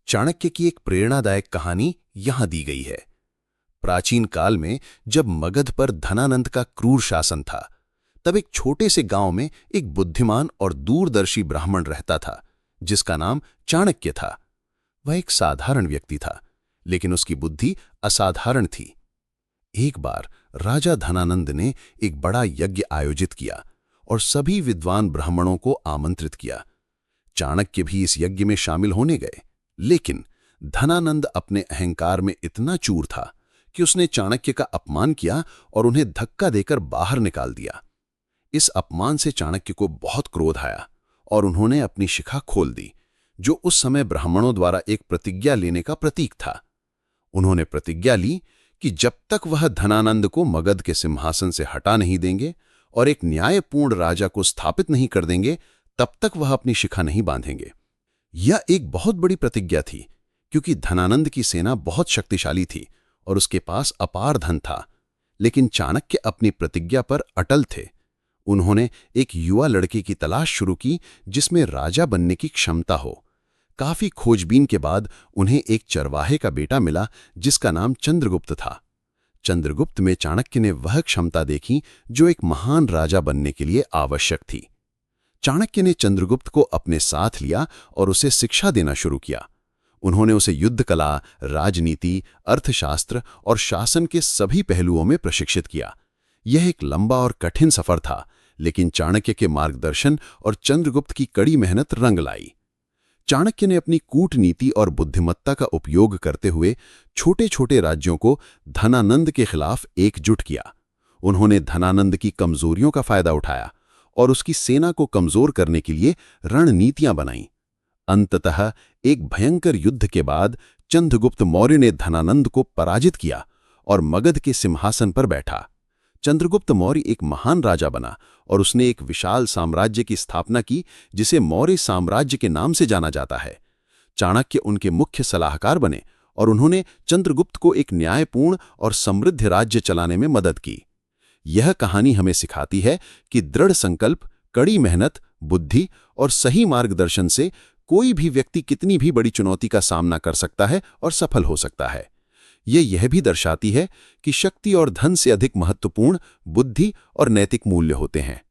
चाणक्य की एक प्रेरणादायक कहानी यहां दी गई है। प्राचीन काल में जब मगध पर धनानंद का क्रूर शासन था, तब एक छोटे से गांव में एक बुद्धिमान और दूरदर्शी ब्राह्मण रहता था, जिसका नाम चाणक्य था। वह एक साधारण व्यक्ति था, लेकिन उसकी बुद्धि असाधारण थी। एक बार राजा धनानंद ने एक बड़ा यज्ञ आयोजित किया और सभी विद्वान ब्राह्मणों को आमंत्रित किया। चाणक्य भी इस यज्ञ में शामिल होने गए, लेकिन धनानंद अपने अहंकार में इतना चूर था कि उसने चाणक्य का अपमान किया और उन्हें धक्का देकर बाहर निकाल दिया। इस अपमान से चाणक्य को बहुत क्रोध आया और उन्होंने अपनी शिखा खोल दी, जो उस समय ब्राह्मणों द्वारा एक प्रतिज्ञा लेने का प्रतीक था। उन्होंने प्रतिज्ञा ली कि जब तक वह धनानंद को मगध के सिंहासन से हटा नहीं देंगे और एक न्यायपूर्ण राजा को स्थापित नहीं कर देंगे, तब तक वह अपनी शिखा नहीं बांधेंगे। यह एक बहुत बड़ी प्रतिज्ञा थी, क्योंकि धनानंद की सेना बहुत शक्तिशाली थी और उसके पास अपार धन था। लेकिन चाणक्य अपनी प्रतिज्ञा पर अटल थे। उन्होंने एक युवा लड़के की तलाश शुरू की जिसमें राजा बनने की क्षमता हो। काफी खोजबीन के बाद उन्हें एक चरवाहे का बेटा मिला जिसका नाम चंद्रगुप्त था। चंद्रगुप्त में चाणक्य ने वह क्षमता देखी जो एक महान राजा बनने के लिए आवश्यक थी। चाणक्य ने चंद्रगुप्त को अपने साथ लिया और उसे शिक्षा देना शुरू किया। उन्होंने उसे युद्ध कला, राजनीति, अर्थशास्त्र और शासन के सभी पहलुओं में प्रशिक्षित किया। यह एक लंबा और कठिन सफर था, लेकिन चाणक्य के मार्गदर्शन और चंद्रगुप्त की कड़ी मेहनत रंग लाई। चाणक्य ने अपनी कूटनीति और बुद्धिमत्ता का उपयोग करते हुए छोटे छोटे राज्यों को धनानंद के खिलाफ एकजुट किया। उन्होंने धनानंद की कमजोरियों का फायदा उठाया और उसकी सेना को कमजोर करने के लिए रणनीतियां बनाईं। अंततः एक भयंकर युद्ध के बाद चंद्रगुप्त मौर्य ने धनानंद को पराजित किया और मगध के सिंहासन पर बैठा। चंद्रगुप्त मौर्य एक महान राजा बना और उसने एक विशाल साम्राज्य की स्थापना की जिसे मौर्य साम्राज्य के नाम से जाना जाता है। चाणक्य उनके मुख्य सलाहकार बने और उन्होंने चंद्रगुप्त को एक न्यायपूर्ण और समृद्ध राज्य चलाने में मदद की। यह कहानी हमें सिखाती है कि दृढ़ संकल्प, कड़ी मेहनत, बुद्धि और सही मार्गदर्शन से कोई भी व्यक्ति कितनी भी बड़ी चुनौती का सामना कर सकता है और सफल हो सकता है। यह भी दर्शाती है कि शक्ति और धन से अधिक महत्वपूर्ण बुद्धि और नैतिक मूल्य होते हैं।